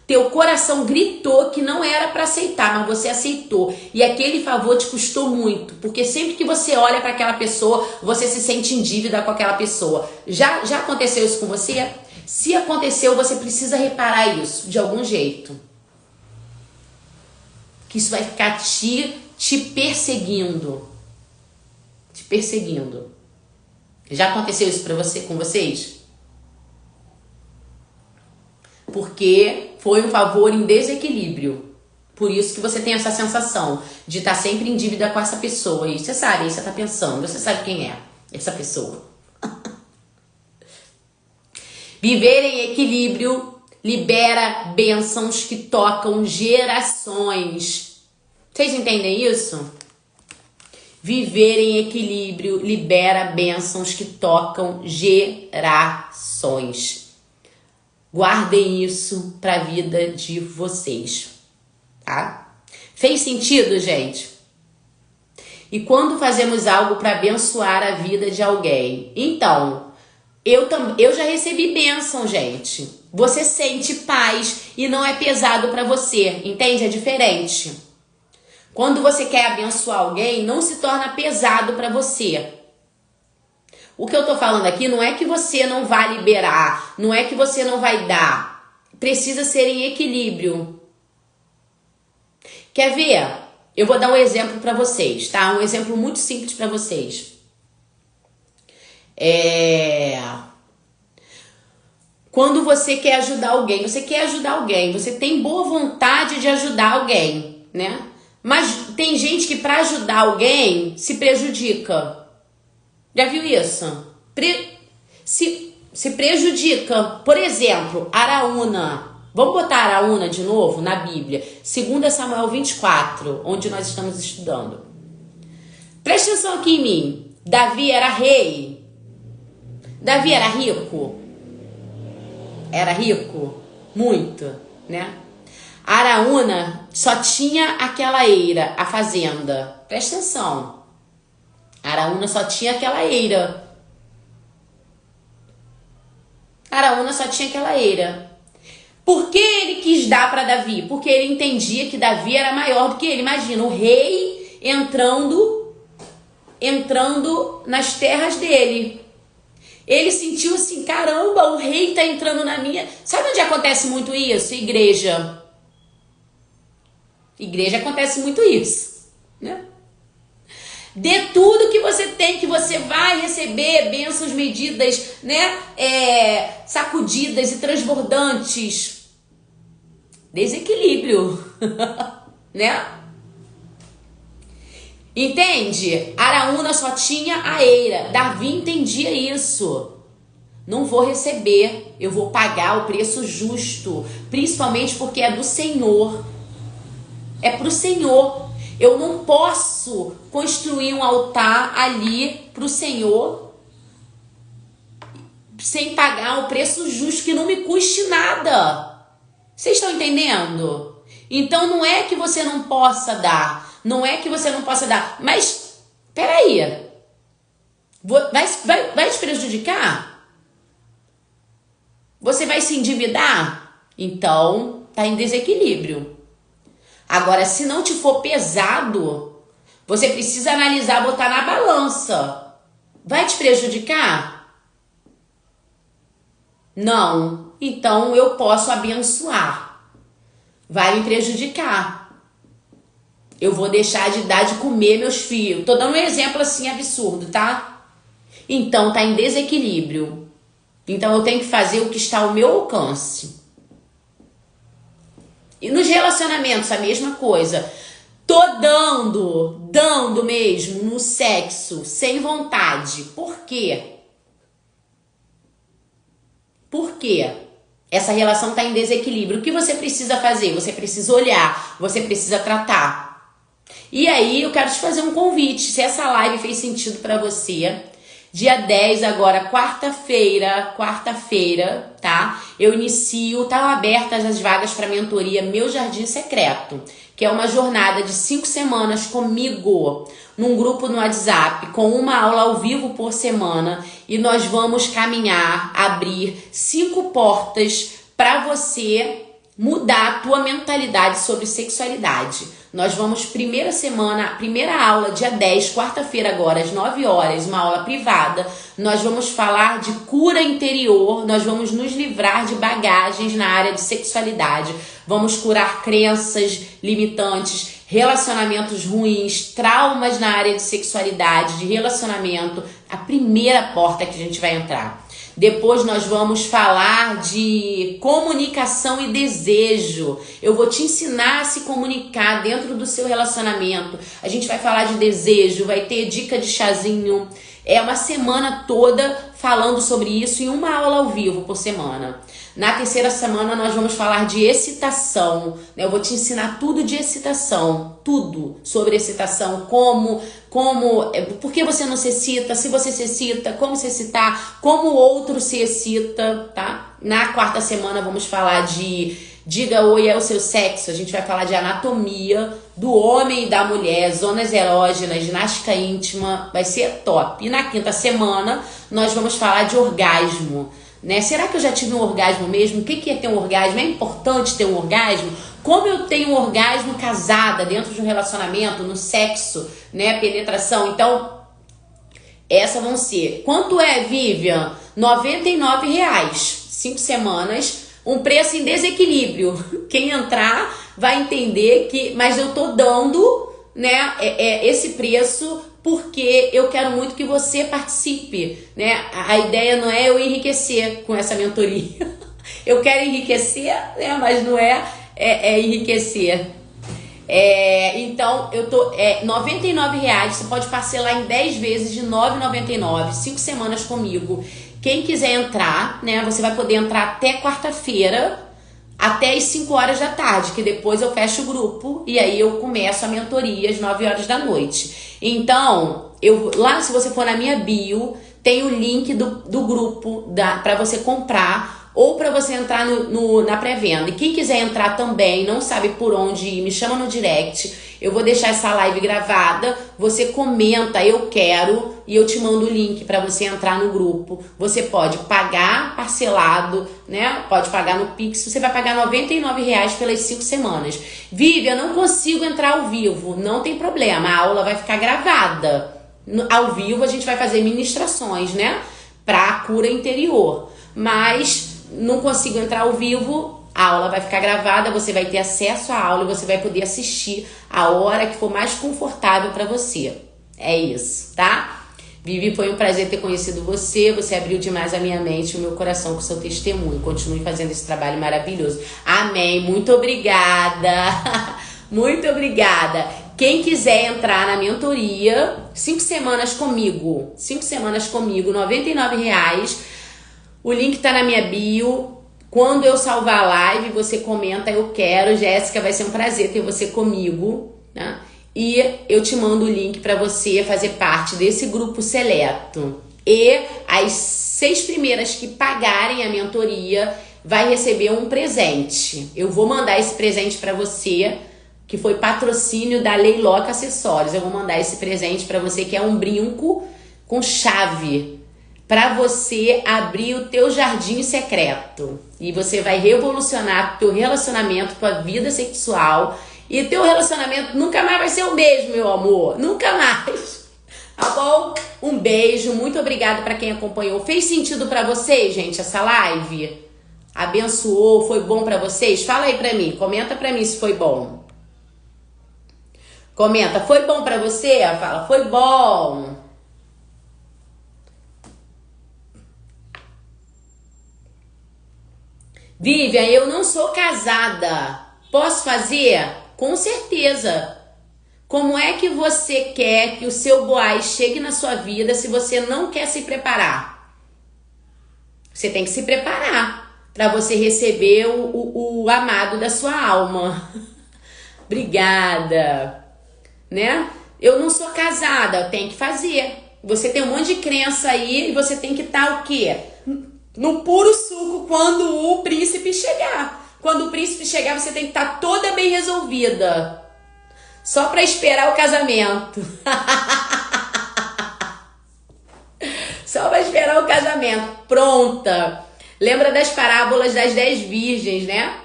teu coração gritou que não era para aceitar, mas você aceitou. E aquele favor te custou muito, porque sempre que você olha para aquela pessoa, você se sente em dívida com aquela pessoa. Já aconteceu isso com você? Se aconteceu, você precisa reparar isso de algum jeito. Que isso vai ficar te perseguindo. Te perseguindo. Já aconteceu isso com vocês? Porque foi um favor em desequilíbrio. Por isso que você tem essa sensação de estar sempre em dívida com essa pessoa. E você sabe, aí você está pensando, você sabe quem é essa pessoa. Viver em equilíbrio libera bênçãos que tocam gerações. Vocês entendem isso? Viver em equilíbrio libera bênçãos que tocam gerações. Guardem isso para a vida de vocês, tá? Fez sentido, gente? E quando fazemos algo para abençoar a vida de alguém? Então, eu já recebi bênção, gente. Você sente paz e não é pesado para você, entende? É diferente. Quando você quer abençoar alguém, não se torna pesado para você. O que eu tô falando aqui não é que você não vai liberar, não é que você não vai dar. Precisa ser em equilíbrio. Quer ver? Eu vou dar um exemplo para vocês, tá? Um exemplo muito simples para vocês. Quando você quer ajudar alguém, você tem boa vontade de ajudar alguém, né? Mas tem gente que para ajudar alguém se prejudica. Já viu isso? Se prejudica. Por exemplo, Araúna. Vamos botar Araúna de novo na Bíblia. 2 Samuel 24, onde nós estamos estudando. Presta atenção aqui em mim. Davi era rei. Davi era rico. era rico? Muito, né? Araúna só tinha aquela eira, a fazenda. Presta atenção. Araúna só tinha aquela eira. Araúna só tinha aquela eira. Por que ele quis dar para Davi? Porque ele entendia que Davi era maior do que ele. Imagina, o rei entrando nas terras dele. Ele sentiu assim, caramba, o rei tá entrando na minha... Sabe onde acontece muito isso? Igreja. Igreja acontece muito isso, né? Dê tudo que você tem, que você vai receber bênçãos medidas, né? Sacudidas e transbordantes. Desequilíbrio, né? Entende? Araúna só tinha a eira. Davi entendia isso. Não vou receber, eu vou pagar o preço justo, principalmente porque é do Senhor. É pro Senhor. Eu não posso construir um altar ali pro Senhor sem pagar o preço justo, que não me custe nada. Vocês estão entendendo? Então não é que você não possa dar. Não é que você não possa dar. Mas, peraí. Vai te prejudicar? Você vai se endividar? Então, tá em desequilíbrio. Agora, se não te for pesado, você precisa analisar, botar na balança. Vai te prejudicar? Não. Então, eu posso abençoar. Vai me prejudicar. Eu vou deixar de dar de comer meus filhos. Tô dando um exemplo assim absurdo, tá? Então, tá em desequilíbrio. Então, eu tenho que fazer o que está ao meu alcance. E nos relacionamentos, a mesma coisa. Tô dando mesmo no sexo, sem vontade. Por quê? Por quê? Essa relação tá em desequilíbrio. O que você precisa fazer? Você precisa olhar, você precisa tratar. E aí, eu quero te fazer um convite. Se essa live fez sentido pra você, dia 10 agora, quarta-feira, tá? Eu inicio, tá abertas as vagas para mentoria Meu Jardim Secreto, que é uma jornada de 5 semanas comigo, num grupo no WhatsApp, com uma aula ao vivo por semana, e nós vamos caminhar, abrir 5 portas para você mudar a tua mentalidade sobre sexualidade. Nós vamos, primeira aula, dia 10, quarta-feira agora, às 9 horas, uma aula privada. Nós vamos falar de cura interior, nós vamos nos livrar de bagagens na área de sexualidade. Vamos curar crenças limitantes, relacionamentos ruins, traumas na área de sexualidade, de relacionamento. A primeira porta que a gente vai entrar. Depois nós vamos falar de comunicação e desejo. Eu vou te ensinar a se comunicar dentro do seu relacionamento. A gente vai falar de desejo, vai ter dica de chazinho. É uma semana toda falando sobre isso e uma aula ao vivo por semana. Na terceira semana nós vamos falar de excitação, né? Eu vou te ensinar tudo de excitação, tudo sobre excitação, por que você não se excita, se você se excita, como se excitar, como o outro se excita, tá? Na quarta semana vamos falar de diga oi ao seu sexo, a gente vai falar de anatomia do homem e da mulher, zonas erógenas, ginástica íntima, vai ser top. E na quinta semana nós vamos falar de orgasmo. Né? Será que eu já tive um orgasmo mesmo? O que é ter um orgasmo? É importante ter um orgasmo? Como eu tenho um orgasmo casada dentro de um relacionamento, no sexo, né? Penetração. Então, essas vão ser. Quanto é, Vivian? R$99. 5 semanas. Um preço em desequilíbrio. Quem entrar vai entender que... Mas eu tô dando, né? Esse preço... porque eu quero muito que você participe, né? A ideia não é eu enriquecer com essa mentoria. Eu quero enriquecer, né? Mas não é enriquecer. Então, eu tô... R$99, você pode parcelar em 10 vezes de R$9,99, 5 semanas comigo. Quem quiser entrar, né? Você vai poder entrar até quarta-feira, até as 5 horas da tarde, que depois eu fecho o grupo e aí eu começo a mentoria às 9 horas da noite. Então, lá se você for na minha bio, tem o link do grupo para você comprar ou para você entrar na pré-venda. E quem quiser entrar também, não sabe por onde ir, me chama no direct. Eu vou deixar essa live gravada, você comenta, eu quero, e eu te mando o link para você entrar no grupo. Você pode pagar parcelado, né? Pode pagar no Pix, você vai pagar R$ 99,00 pelas 5 semanas. Vivi, eu não consigo entrar ao vivo, não tem problema, a aula vai ficar gravada. Ao vivo a gente vai fazer ministrações, né? Para cura interior, mas não consigo entrar ao vivo, a aula vai ficar gravada, você vai ter acesso à aula e você vai poder assistir a hora que for mais confortável para você. É isso, tá? Vivi, foi um prazer ter conhecido você, você abriu demais a minha mente e o meu coração com o seu testemunho. Continue fazendo esse trabalho maravilhoso. Amém, muito obrigada, muito obrigada. Quem quiser entrar na mentoria, 5 semanas comigo, R$ 99,00. O link tá na minha bio. Quando eu salvar a live, você comenta, eu quero. Jéssica, vai ser um prazer ter você comigo, né? E eu te mando o link para você fazer parte desse grupo seleto. E as 6 primeiras que pagarem a mentoria vai receber um presente. Eu vou mandar esse presente para você, que foi patrocínio da Leiloca Acessórios. Eu vou mandar esse presente para você, que é um brinco com chave, para você abrir o teu jardim secreto. E você vai revolucionar o teu relacionamento, tua vida sexual. E teu relacionamento nunca mais vai ser o mesmo, meu amor. Nunca mais. Tá bom? Um beijo. Muito obrigada para quem acompanhou. Fez sentido para vocês, gente, essa live? Abençoou? Foi bom para vocês? Fala aí para mim. Comenta para mim se foi bom. Comenta. Foi bom para você? Fala. Foi bom. Vivian, eu não sou casada. Posso fazer? Com certeza. Como é que você quer que o seu boaz chegue na sua vida se você não quer se preparar? Você tem que se preparar para você receber o amado da sua alma. Obrigada. Né? Eu não sou casada, eu tenho que fazer. Você tem um monte de crença aí e você tem que estar o quê? No puro suco quando o príncipe chegar. Quando o príncipe chegar, você tem que estar toda bem resolvida. Só para esperar o casamento. Só para esperar o casamento. Pronta. Lembra das parábolas das 10 virgens, né?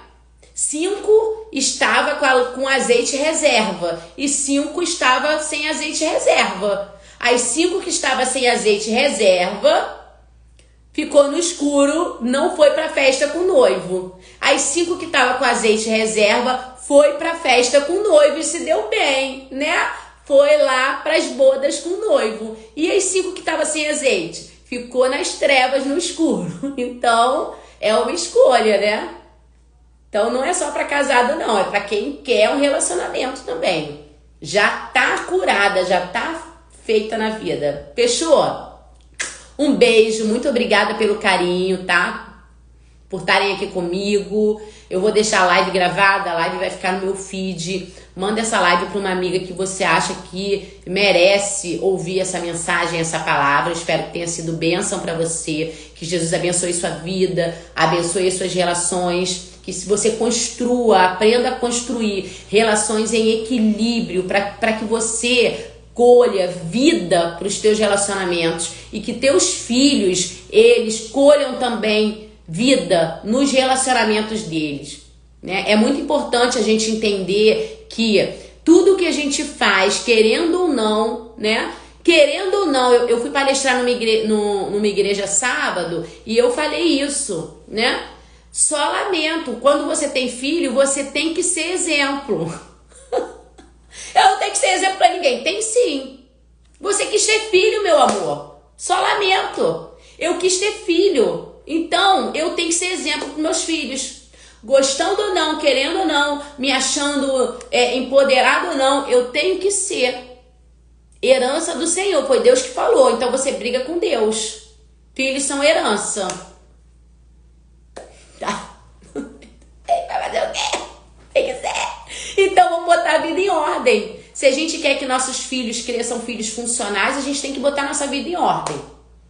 5 estava com azeite reserva e 5 estava sem azeite reserva. As 5 que estava sem azeite reserva ficou no escuro, não foi pra festa com o noivo. As 5 que tava com azeite reserva foi pra festa com o noivo e se deu bem, né? Foi lá pras bodas com o noivo. E as 5 que tava sem azeite ficou nas trevas, no escuro. Então, é uma escolha, né? Então, não é só pra casado, não. É pra quem quer um relacionamento também. Já tá curada, já tá feita na vida. Fechou? Um beijo, muito obrigada pelo carinho, tá? Por estarem aqui comigo. Eu vou deixar a live gravada, a live vai ficar no meu feed. Manda essa live para uma amiga que você acha que merece ouvir essa mensagem, essa palavra. Eu espero que tenha sido bênção para você. Que Jesus abençoe sua vida, abençoe suas relações. Que se você construa, aprenda a construir relações em equilíbrio para que você colha vida para os teus relacionamentos e que teus filhos, eles colham também vida nos relacionamentos deles, né? É muito importante a gente entender que tudo que a gente faz, querendo ou não, né? Querendo ou não, eu fui palestrar numa igreja sábado e eu falei isso, né? Só lamento, quando você tem filho, você tem que ser exemplo. Eu não tenho que ser exemplo pra ninguém. Tem sim. Você quis ter filho, meu amor. Só lamento. Eu quis ter filho. Então, eu tenho que ser exemplo pros meus filhos. Gostando ou não, querendo ou não, me achando empoderado ou não, eu tenho que ser. Herança do Senhor. Foi Deus que falou. Então, você briga com Deus. Filhos são herança. Tá? Vai fazer o quê? Tem que ser. Então vamos botar a vida em ordem. Se a gente quer que nossos filhos cresçam filhos funcionais, a gente tem que botar nossa vida em ordem.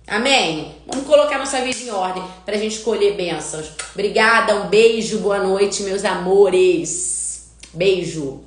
Amém? Vamos colocar nossa vida em ordem pra gente colher bênçãos. Obrigada, um beijo, boa noite, meus amores. Beijo.